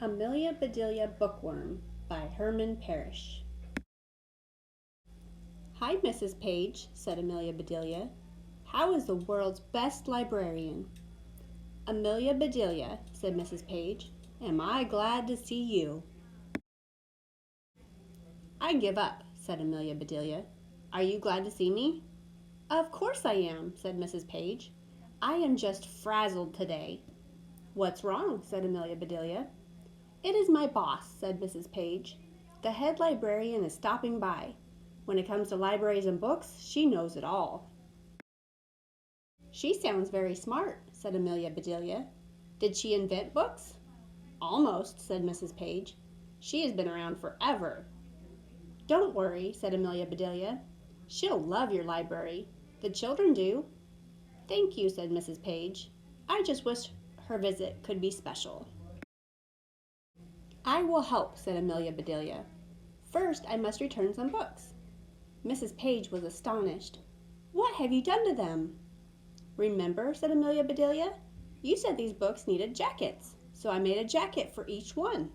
Amelia Bedelia Bookworm by Herman Parrish. "Hi, Mrs. Page," said Amelia Bedelia. "How is the world's best librarian?" "Amelia Bedelia," said Mrs. Page. "Am I glad to see you." "I give up," said Amelia Bedelia. "Are you glad to see me?" "Of course I am," said Mrs. Page. "I am just frazzled today." "What's wrong?" said Amelia Bedelia. "It is my boss," said Mrs. Page. "The head librarian is stopping by. When it comes to libraries and books, she knows it all." "She sounds very smart," said Amelia Bedelia. "Did she invent books?" "Almost," said Mrs. Page. "She has been around forever." "Don't worry," said Amelia Bedelia. "She'll love your library. The children do." "Thank you," said Mrs. Page. "I just wish her visit could be special." "I will help," said Amelia Bedelia. "First, I must return some books." Mrs. Page was astonished. "What have you done to them?" "Remember," said Amelia Bedelia, "you said these books needed jackets, so I made a jacket for each one."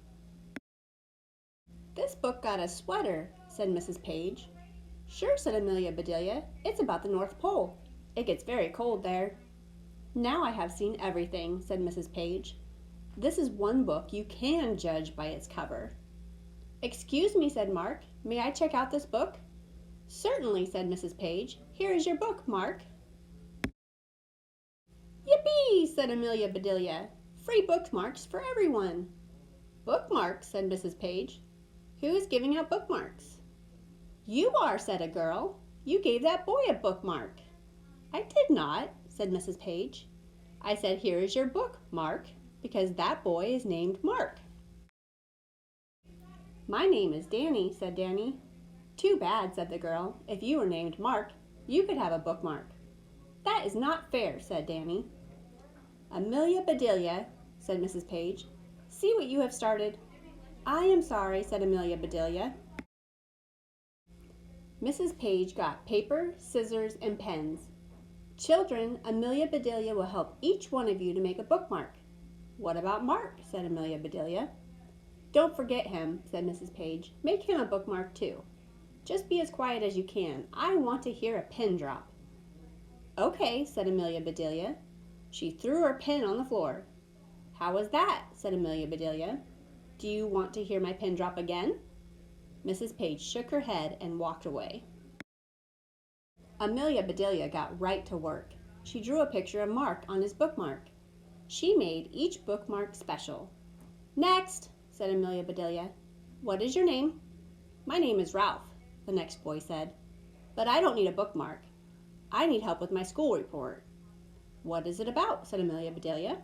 "This book got a sweater," said Mrs. Page. "Sure," said Amelia Bedelia. "It's about the North Pole. It gets very cold there." "Now I have seen everything," said Mrs. Page. "This is one book you can judge by its cover." "Excuse me," said Mark. "May I check out this book?" "Certainly," said Mrs. Page. "Here is your book, Mark." "Yippee!" said Amelia Bedelia. "Free bookmarks for everyone." "Bookmarks?" said Mrs. Page. "Who is giving out bookmarks?" "You are," said a girl. "You gave that boy a bookmark." "I did not," said Mrs. Page. "I said, 'Here is your book, Mark,' because that boy is named Mark." "My name is Danny," said Danny. "Too bad," said the girl. "If you were named Mark, you could have a bookmark." "That is not fair," said Danny. "Amelia Bedelia," said Mrs. Page. "See what you have started." "I am sorry," said Amelia Bedelia. Mrs. Page got paper, scissors, and pens. "Children, Amelia Bedelia will help each one of you to make a bookmark." "What about Mark?" said Amelia Bedelia. "Don't forget him," said Mrs. Page. "Make him a bookmark too. Just be as quiet as you can. I want to hear a pin drop." "Okay," said Amelia Bedelia. She threw her pen on the floor. "How was that?" said Amelia Bedelia. "Do you want to hear my pin drop again?" Mrs. Page shook her head and walked away. Amelia Bedelia got right to work. She drew a picture of Mark on his bookmark. She made each bookmark special. "Next," said Amelia Bedelia. "What is your name?" "My name is Ralph," the next boy said. "But I don't need a bookmark. I need help with my school report." "What is it about?" said Amelia Bedelia.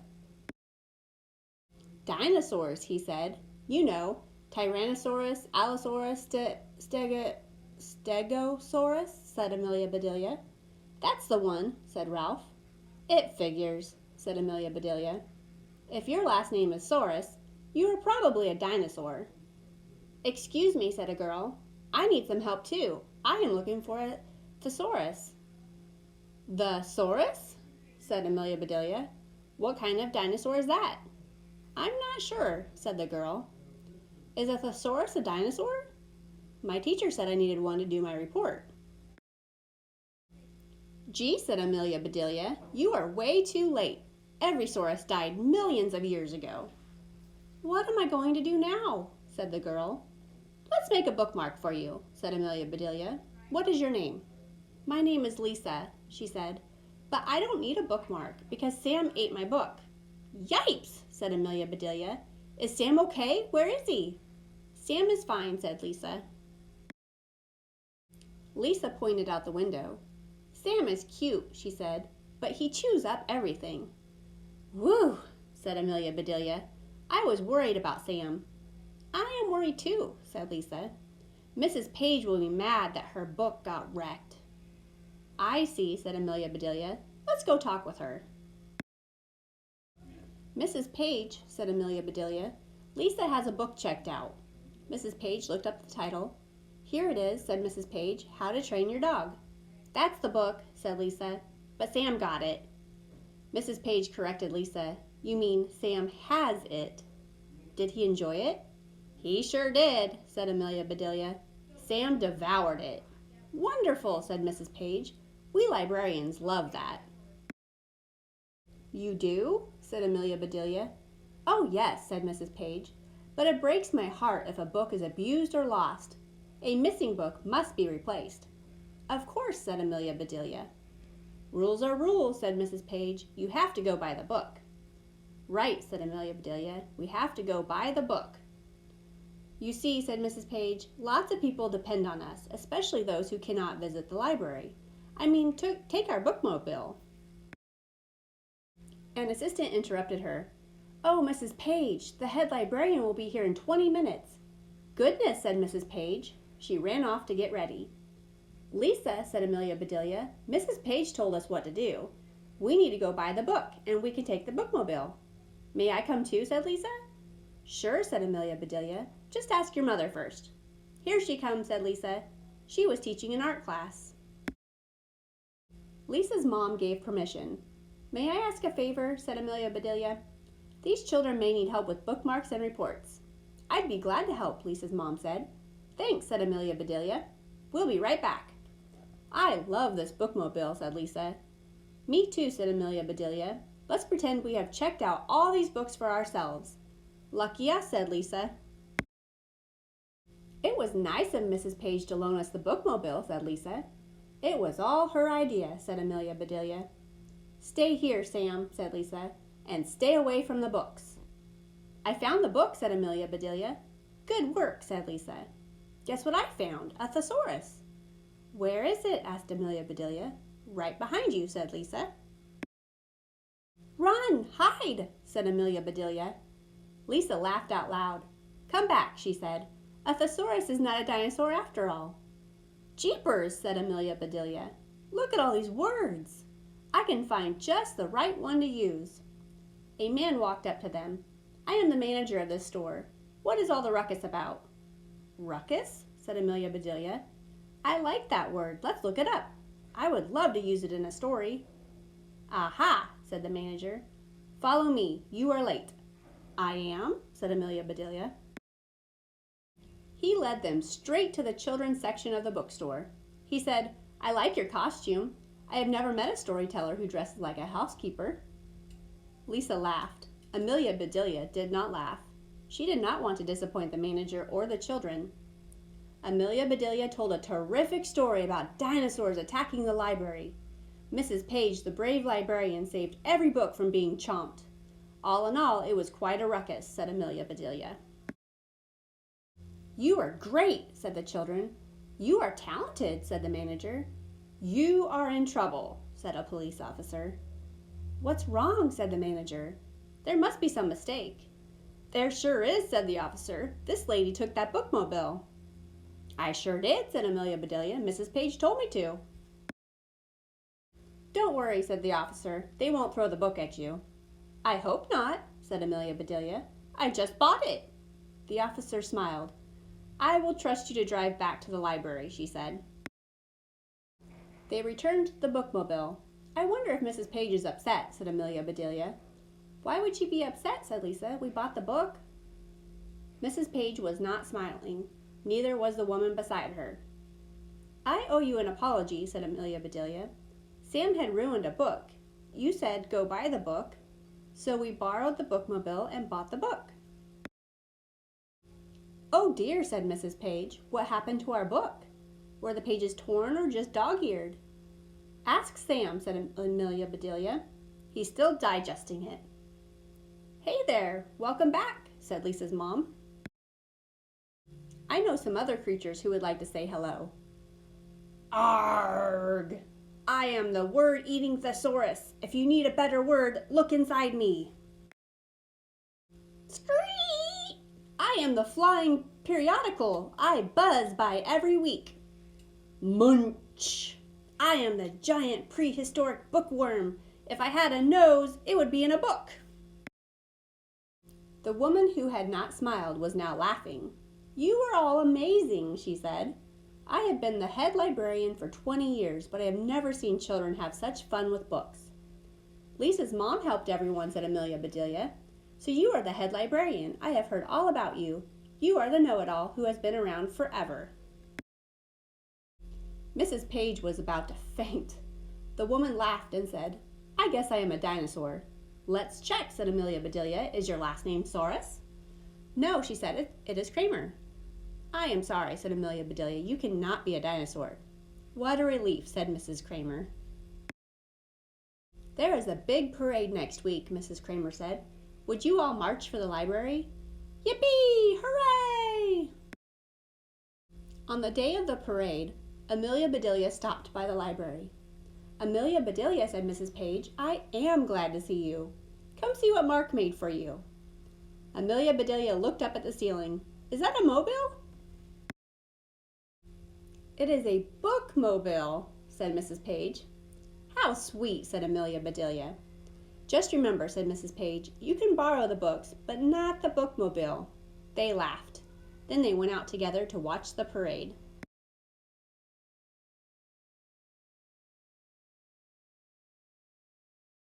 "Dinosaurs," he said. "You know, Tyrannosaurus, Allosaurus, Stegosaurus," said Amelia Bedelia. "That's the one," said Ralph. "It figures," said Amelia Bedelia. "If your last name is Saurus, you are probably a dinosaur." "Excuse me," said a girl. "I need some help too. I am looking for a thesaurus." "The saurus?" said Amelia Bedelia. "What kind of dinosaur is that?" "I'm not sure," said the girl. "Is a thesaurus a dinosaur?" "My teacher said I needed one to do my report." "Gee," said Amelia Bedelia, "you are way too late. Every saurus died millions of years ago." "What am I going to do now?" said the girl. "Let's make a bookmark for you," said Amelia Bedelia. "What is your name?" "My name is Lisa," she said. "But I don't need a bookmark because Sam ate my book." "Yipes!" said Amelia Bedelia. "Is Sam okay? Where is he?" "Sam is fine," said Lisa. Lisa pointed out the window. "Sam is cute," she said, "but he chews up everything." "Whew," said Amelia Bedelia. "I was worried about Sam." "I am worried too," said Lisa. "Mrs. Page will be mad that her book got wrecked." "I see," said Amelia Bedelia. "Let's go talk with her." "Mrs. Page," said Amelia Bedelia, "Lisa has a book checked out." Mrs. Page looked up the title. "Here it is," said Mrs. Page, "How to Train Your Dog." "That's the book," said Lisa, "but Sam got it." Mrs. Page corrected Lisa. "You mean Sam has it." Did he enjoy it? He sure did, said Amelia Bedelia. Sam devoured it. Wonderful, said Mrs. Page. We librarians love that. You do? Said Amelia Bedelia. Oh, yes, said Mrs. Page. But it breaks my heart if a book is abused or lost. A missing book must be replaced. Of course, said Amelia Bedelia. Rules are rules, said Mrs. Page. You have to go by the book. Right, said Amelia Bedelia. We have to go by the book. You see, said Mrs. Page, lots of people depend on us, especially those who cannot visit the library. I mean, take our bookmobile. An assistant interrupted her. Oh, Mrs. Page, the head librarian will be here in 20 minutes. Goodness, said Mrs. Page. She ran off to get ready. Lisa, said Amelia Bedelia, Mrs. Page told us what to do. We need to go buy the book, and we can take the bookmobile. May I come too, said Lisa. Sure, said Amelia Bedelia. Just ask your mother first. Here she comes, said Lisa. She was teaching an art class. Lisa's mom gave permission. May I ask a favor, said Amelia Bedelia. These children may need help with bookmarks and reports. I'd be glad to help, Lisa's mom said. Thanks, said Amelia Bedelia. We'll be right back. I love this bookmobile, said Lisa. Me too, said Amelia Bedelia. Let's pretend we have checked out all these books for ourselves. Lucky us, said Lisa. It was nice of Mrs. Page to loan us the bookmobile, said Lisa. It was all her idea, said Amelia Bedelia. Stay here, Sam, said Lisa, and stay away from the books. I found the book, said Amelia Bedelia. Good work, said Lisa. Guess what I found? A thesaurus. Where is it? Asked Amelia Bedelia. Right behind you, said Lisa. Run! Hide! Said Amelia Bedelia. Lisa laughed out loud. Come back, she said. A thesaurus is not a dinosaur after all. Jeepers, said Amelia Bedelia. Look at all these words. I can find just the right one to use. A man walked up to them. I am the manager of this store. What is all the ruckus about? Ruckus? Said Amelia Bedelia. I like that word. Let's look it up. I would love to use it in a story. Aha, said the manager. Follow me. You are late. I am, said Amelia Bedelia. He led them straight to the children's section of the bookstore. He said, I like your costume. I have never met a storyteller who dresses like a housekeeper. Lisa laughed. Amelia Bedelia did not laugh. She did not want to disappoint the manager or the children. Amelia Bedelia told a terrific story about dinosaurs attacking the library. Mrs. Page, the brave librarian, saved every book from being chomped. All in all, it was quite a ruckus, said Amelia Bedelia. You are great, said the children. You are talented, said the manager. You are in trouble, said a police officer. What's wrong, said the manager. There must be some mistake. There sure is, said the officer. This lady took that bookmobile. I sure did, said Amelia Bedelia. Mrs. Page told me to. Don't worry, said the officer. They won't throw the book at you. I hope not, said Amelia Bedelia. I just bought it. The officer smiled. I will trust you to drive back to the library, she said. They returned to the bookmobile. I wonder if Mrs. Page is upset, said Amelia Bedelia. Why would she be upset, said Lisa. We bought the book. Mrs. Page was not smiling. Neither was the woman beside her. I owe you an apology, said Amelia Bedelia. Sam had ruined a book. You said go buy the book, so we borrowed the bookmobile and bought the book. Oh dear, said Mrs. Page. What happened to our book? Were the pages torn or just dog-eared? Ask Sam, said Amelia Bedelia. He's still digesting it. Hey there, welcome back, said Lisa's mom. I know some other creatures who would like to say hello. Arg! I am the word-eating thesaurus. If you need a better word, look inside me. Screech! I am the flying periodical. I buzz by every week. Munch! I am the giant prehistoric bookworm. If I had a nose, it would be in a book. The woman who had not smiled was now laughing. You are all amazing, she said. I have been the head librarian for 20 years, but I have never seen children have such fun with books. Lisa's mom helped everyone, said Amelia Bedelia. So you are the head librarian. I have heard all about you. You are the know-it-all who has been around forever. Mrs. Page was about to faint. The woman laughed and said, I guess I am a dinosaur. Let's check, said Amelia Bedelia. Is your last name Saurus? No, she said, it is Kramer. I am sorry, said Amelia Bedelia. You cannot be a dinosaur. What a relief, said Mrs. Kramer. There is a big parade next week, Mrs. Kramer said. Would you all march for the library? Yippee! Hooray! On the day of the parade, Amelia Bedelia stopped by the library. Amelia Bedelia, said Mrs. Page, I am glad to see you. Come see what Mark made for you. Amelia Bedelia looked up at the ceiling. Is that a mobile? It is a bookmobile, said Mrs. Page. How sweet, said Amelia Bedelia. Just remember, said Mrs. Page, you can borrow the books, but not the bookmobile. They laughed. Then they went out together to watch the parade.